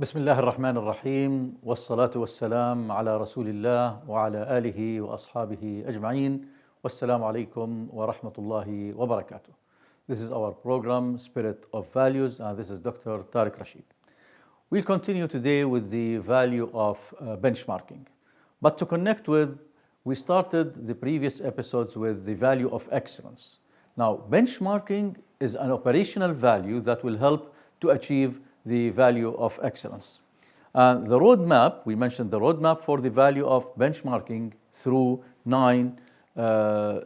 بسم الله الرحمن الرحيم والصلاة والسلام على رسول الله وعلى آله وأصحابه أجمعين والسلام عليكم ورحمة الله وبركاته. This is our program Spirit of Values and this is Dr. Tariq Rashid. We'll continue today with the value of benchmarking. But to connect with, we started the previous episodes with the value of excellence. Now, benchmarking is an operational value that will help to achieve the value of excellence. And the roadmap, we mentioned the roadmap for the value of benchmarking through 9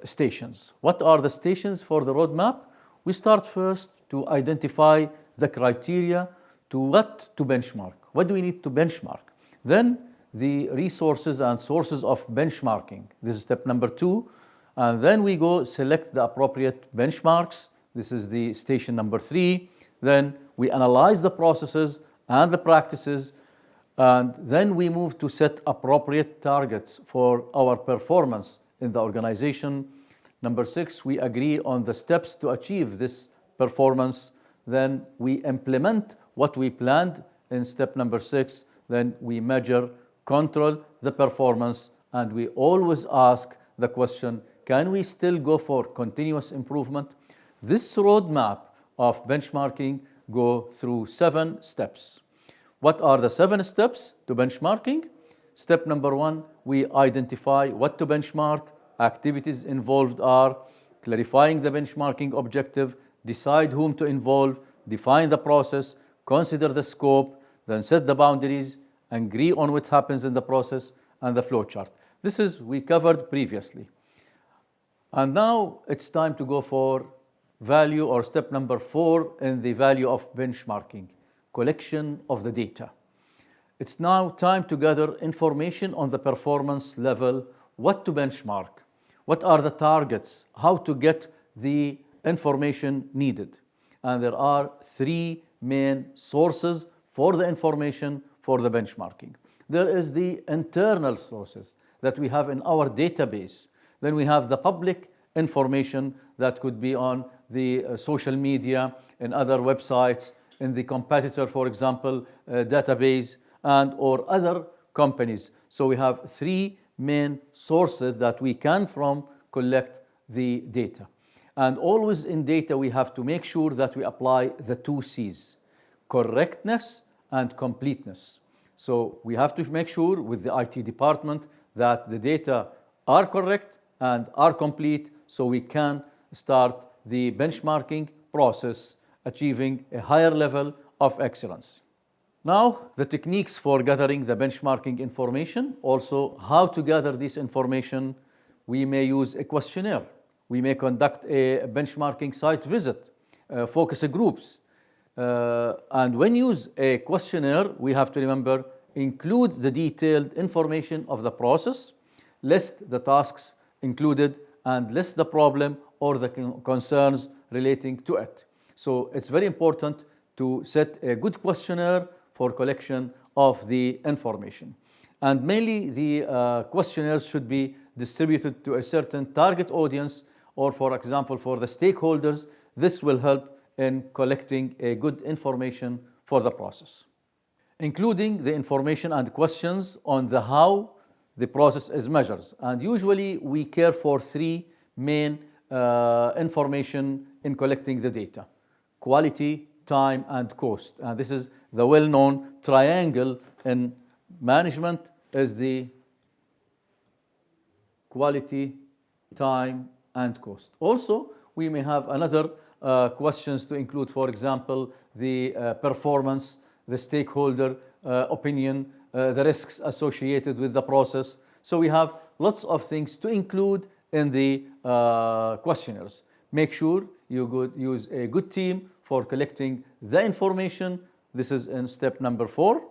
stations. What are the stations for the roadmap? We start first to identify the criteria to what to benchmark. What do we need to benchmark? Then the resources and sources of benchmarking. This is step number 2. And then we go select the appropriate benchmarks. This is the station number 3. Then we analyze the processes and the practices, and then we move to set appropriate targets for our performance in the organization. Number 6, we agree on the steps to achieve this performance. Then we implement what we planned in step number 6. Then we measure, control the performance, and we always ask the question, can we still go for continuous improvement? This roadmap of benchmarking go through 7 steps. What are the 7 steps to benchmarking? Step number 1, we identify what to benchmark. Activities involved are clarifying the benchmarking objective, decide whom to involve, define the process, consider the scope, then set the boundaries, agree on what happens in the process, and the flowchart. This is we covered previously. And now it's time to go for value or step number 4 in the value of benchmarking, collection of the data. It's now time to gather information on the performance level, what to benchmark, what are the targets, how to get the information needed. And there are 3 main sources for the information for the benchmarking. There is the internal sources that we have in our database. Then we have the public information that could be on the social media and other websites, in the competitor, for example, database and or other companies. So we have 3 main sources that we can from collect the data. And always in data, we have to make sure that we apply the 2 C's, correctness and completeness. So we have to make sure with the IT department that the data are correct and are complete so we can start the benchmarking process, achieving a higher level of excellence. Now, the techniques for gathering the benchmarking information, also how to gather this information. We may use a questionnaire. We may conduct a benchmarking site visit, focus groups. And when you use a questionnaire, we have to remember, include the detailed information of the process, list the tasks included, and list the problem or the concerns relating to it. So it's very important to set a good questionnaire for collection of the information. And mainly the questionnaires should be distributed to a certain target audience, or for example, for the stakeholders. This will help in collecting a good information for the process, including the information and questions on the how the process is measured. And usually we care for 3 main information in collecting the data: quality, time, and cost. And this is the well-known triangle in management, is the quality, time, and cost. Also, we may have another questions to include, for example, the performance, the stakeholder opinion, the risks associated with the process. So we have lots of things to include in the questionnaires. Make sure you use a good team for collecting the information. This is in step number 4.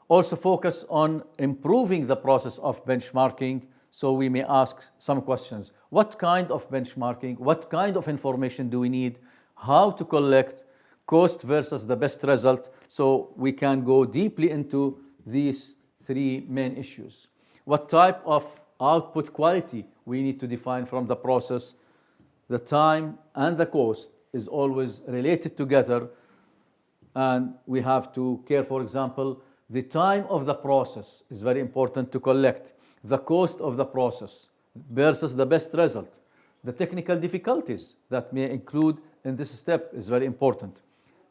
Also focus on improving the process of benchmarking. So we may ask some questions. What kind of benchmarking? What kind of information do we need? How to collect? Cost versus the best result. So we can go deeply into these 3 main issues. What type of output quality we need to define from the process. The time and the cost is always related together. and we have to care, for example, the time of the process is very important to collect, the cost of the process versus the best result. The technical difficulties that may include in this step is very important.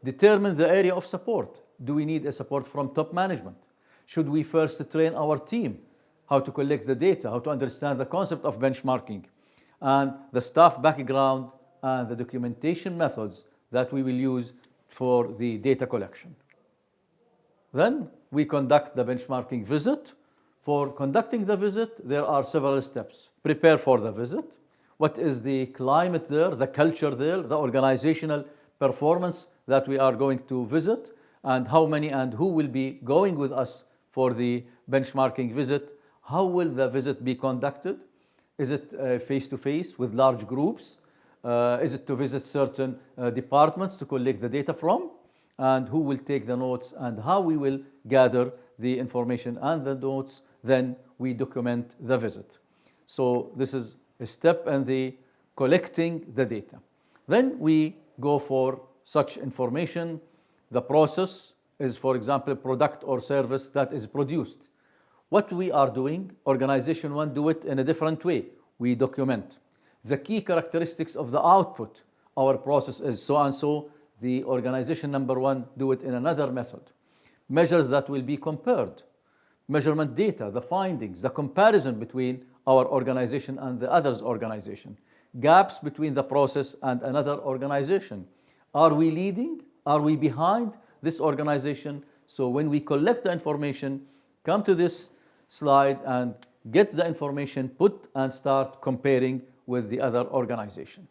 Determine the area of support. Do we need a support from top management? Should we first train our team how to collect the data, how to understand the concept of benchmarking, and the staff background and the documentation methods that we will use for the data collection? Then we conduct the benchmarking visit. For conducting the visit, there are several steps. Prepare for the visit. What is the climate there, the culture there, the organizational performance that we are going to visit, and how many and who will be going with us for the benchmarking visit? How will the visit be conducted? Is it face-to-face with large groups? Is it to visit certain departments to collect the data from? And who will take the notes, and how we will gather the information and the notes, then we document the visit. So this is a step in the collecting the data. Then we go for such information. The process is, for example, a product or service that is produced. What we are doing, organization one do it in a different way. We document the key characteristics of the output. Our process is so and so. The organization number one do it in another method. Measures that will be compared. Measurement data, the findings, the comparison between our organization and the other's organization. Gaps between the process and another organization. Are we leading? Are we behind this organization? So when we collect the information, come to this slide and get the information, put and start comparing with the other organization.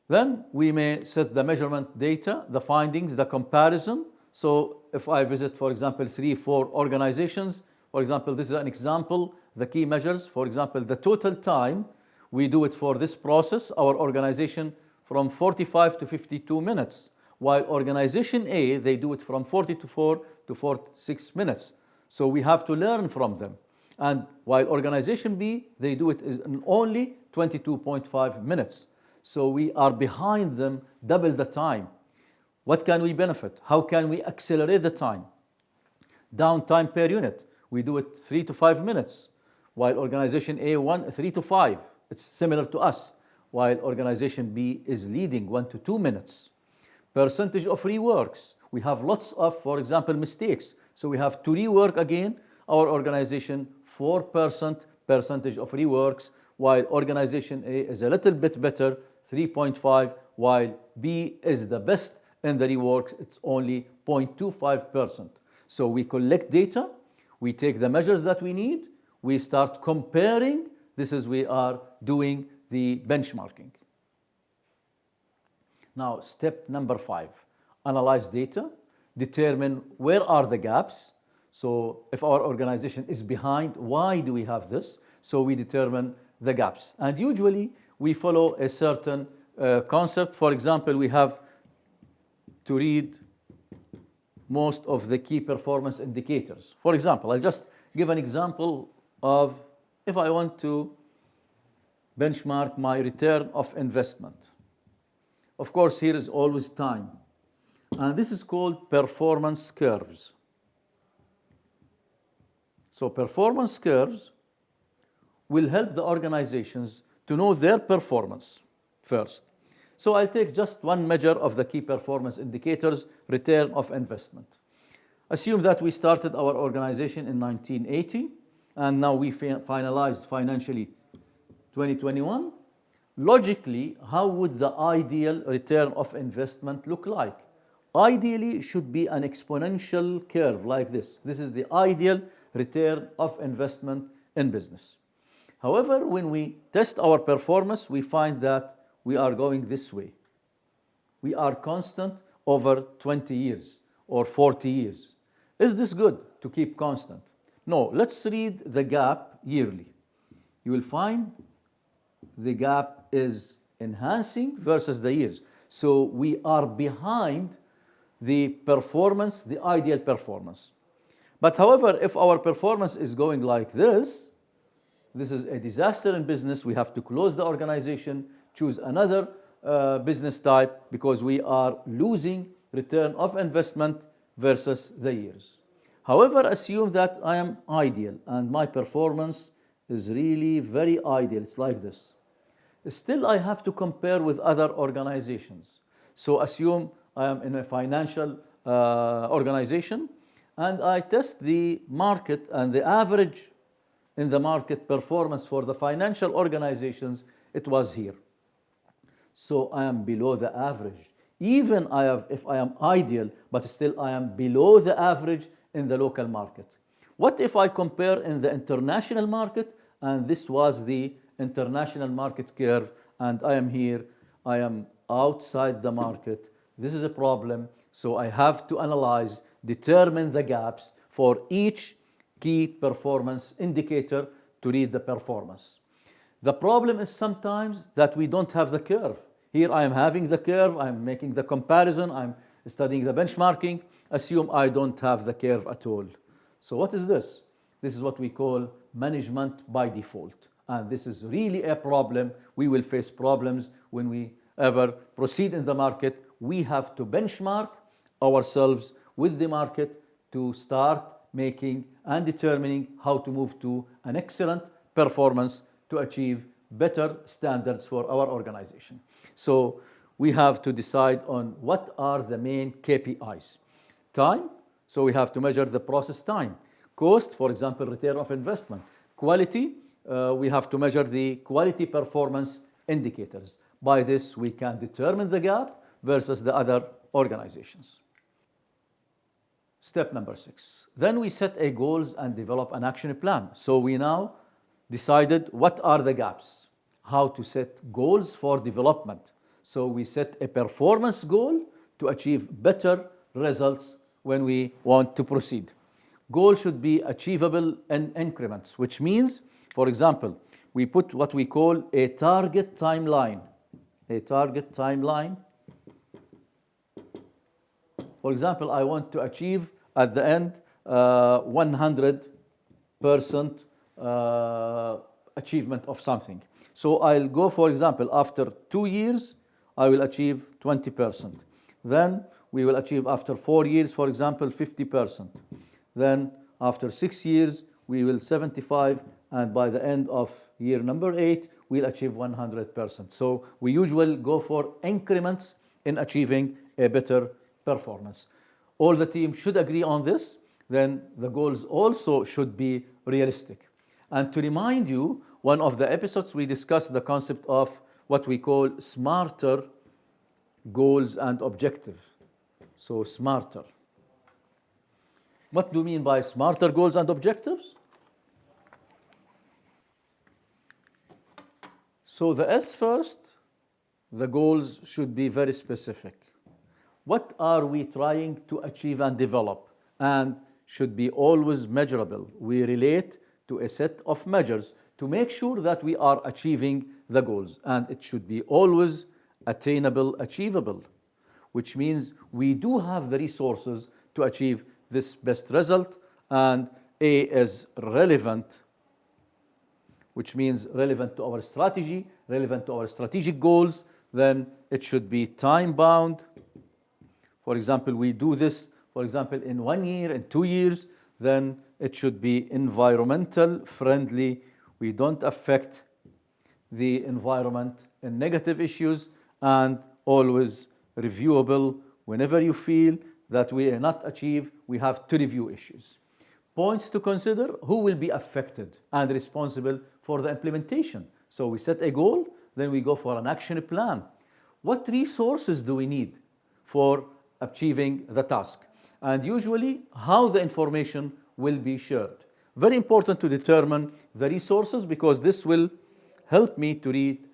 Then we may set the measurement data, the findings, the comparison. So if I visit, for example, 3-4 organizations, for example, this is an example, the key measures, for example, the total time we do it for this process, our organization, from 45 to 52 minutes, while organization A, they do it from 44 to 46 minutes. So we have to learn from them. And while organization B, they do it in only 22.5 minutes. So we are behind them double the time. What can we benefit? How can we accelerate the time? Downtime per unit, we do it 3 to 5 minutes, while organization A1, 3 to 5. It's similar to us, while organization B is leading 1 to 2 minutes. Percentage of reworks, we have lots of, for example, mistakes. So we have to rework again. Our organization, 4% percentage of reworks, while organization A is a little bit better, 3.5, while B is the best in the reworks, it's only 0.25%. So we collect data, we take the measures that we need, we start comparing. This is we are doing the benchmarking. Now, step number 5, analyze data, determine where are the gaps. So if our organization is behind, why do we have this? So we determine the gaps. And usually we follow a certain concept. For example, we have to read most of the key performance indicators. For example, I'll just give an example of if I want to benchmark my return of investment. Of course, here is always time. And this is called performance curves. So performance curves will help the organizations to know their performance first. So I'll take just one measure of the key performance indicators, return of investment. Assume that we started our organization in 1980, and now we finalized financially 2021. Logically, how would the ideal return of investment look like? Ideally, it should be an exponential curve like this. This is the ideal return of investment in business. However, when we test our performance, we find that we are going this way. We are constant over 20 years or 40 years. Is this good to keep constant? No, let's read the gap yearly. You will find the gap is enhancing versus the years. So we are behind the performance, the ideal performance. But however, if our performance is going like this is a disaster in business. We have to close the organization, choose another business type because we are losing return of investment versus the years. However, assume that I am ideal and my performance is really very ideal. It's like this. Still, I have to compare with other organizations. So assume I am in a financial organization and I test the market and the average in the market performance for the financial organizations, it was here. So I am below the average. Even if I am ideal, but still I am below the average in the local market. What if I compare in the international market and this was the international market curve and I am here, I am outside the market. This is a problem. So I have to analyze, determine the gaps for each key performance indicator to read the performance. The problem is sometimes that we don't have the curve. Here I am having the curve, I'm making the comparison, I'm studying the benchmarking. Assume I don't have the curve at all. So what is this? This is what we call management by default. And this is really a problem. We will face problems when we ever proceed in the market. We have to benchmark ourselves with the market to start making and determining how to move to an excellent performance to achieve better standards for our organization. So we have to decide on what are the main KPIs. Time, so we have to measure the process time. Cost, for example, return of investment. Quality, we have to measure the quality performance indicators. By this, we can determine the gap versus the other organizations. Step number 6. Then we set a goals and develop an action plan. So we now decided what are the gaps, how to set goals for development. So we set a performance goal to achieve better results when we want to proceed. Goal should be achievable in increments, which means, for example, we put what we call a target timeline. A target timeline. For example, I want to achieve at the end 100% achievement of something. So I'll go, for example, after 2 years, I will achieve 20%. Then we will achieve after 4 years, for example, 50%. Then after 6 years, we will 75%, and by the end of year number 8, we'll achieve 100%. So we usually go for increments in achieving a better performance. All the team should agree on this. Then the goals also should be realistic. And to remind you, one of the episodes we discussed the concept of what we call smarter goals and objectives. So smarter. What do you mean by smarter goals and objectives? So the S first, the goals should be very specific. What are we trying to achieve and develop? And should be always measurable. We relate to a set of measures to make sure that we are achieving the goals. And it should be always attainable, achievable, which means we do have the resources to achieve this best result. And A is relevant, which means relevant to our strategy, relevant to our strategic goals. Then it should be time-bound. For example, we do this, for example, in 1 year, in 2 years. Then it should be environmental friendly. We don't affect the environment in negative issues, and always reviewable. Whenever you feel that we are not achieved, we have to review issues. Points to consider: who will be affected and responsible for the implementation? So we set a goal, then we go for an action plan. What resources do we need for achieving the task? And usually how the information will be shared. Very important to determine the resources, because this will help me to read,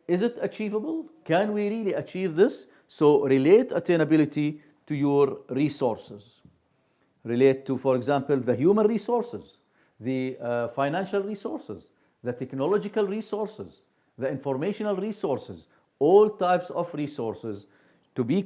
is it achievable? Can we really achieve this? So relate attainability to your resources. Relate to, for example, the human resources, the financial resources, the technological resources, the informational resources, all types of resources to be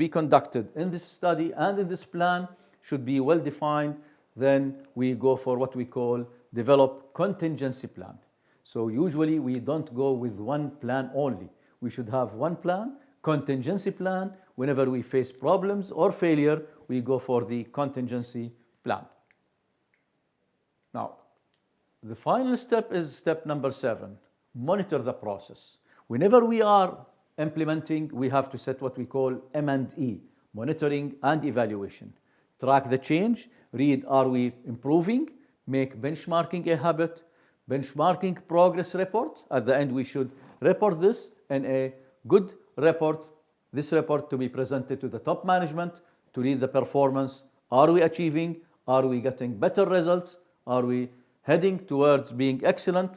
conducted in this study and in this plan should be well defined. Then we go for what we call develop contingency plan. So usually we don't go with one plan only. We should have one plan, contingency plan. Whenever we face problems or failure, we go for the contingency plan. Now, the final step is step number 7, monitor the process. Whenever we are implementing, we have to set what we call M&E, monitoring and evaluation. Track the change, read are we improving, make benchmarking a habit, benchmarking progress report. At the end we should report this in a good report, this report to be presented to the top management to read the performance. Are we achieving? Are we getting better results? Are we heading towards being excellent?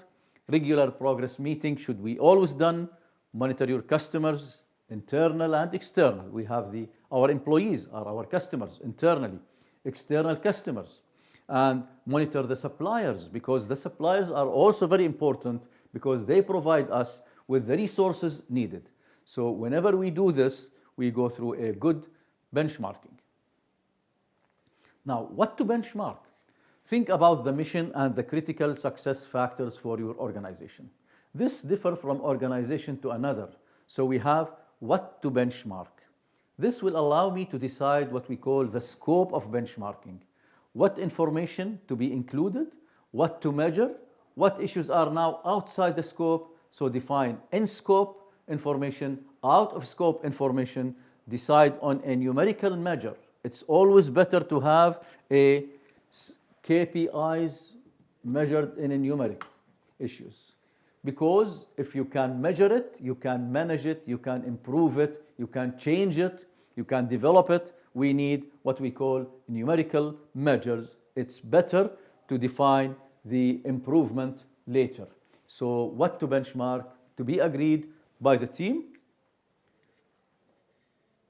Regular progress meetings should be always done. Monitor your customers, internal and external. We have our employees are our customers internally, external customers. And monitor the suppliers, because the suppliers are also very important because they provide us with the resources needed. So whenever we do this, we go through a good benchmarking. Now, what to benchmark? Think about the mission and the critical success factors for your organization. This differs from organization to another. So we have what to benchmark. This will allow me to decide what we call the scope of benchmarking. What information to be included, what to measure, what issues are now outside the scope. So define in-scope information, out-of-scope information, decide on a numerical measure. It's always better to have a KPIs measured in a numeric issues. Because if you can measure it, you can manage it, you can improve it, you can change it, you can develop it. We need what we call numerical measures. It's better to define the improvement later. So what to benchmark to be agreed by the team,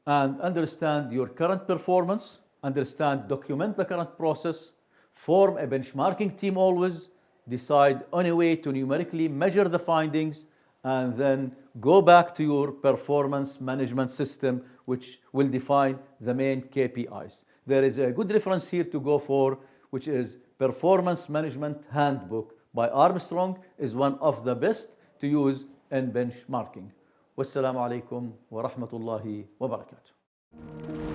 and understand your current performance, document the current process, form a benchmarking team always, decide on a way to numerically measure the findings, and then go back to your performance management system, which will define the main KPIs. There is a good reference here to go for, which is Performance Management Handbook by Armstrong, is one of the best to use in benchmarking. Wassalamu alaikum wa rahmatullahi wa barakatuh.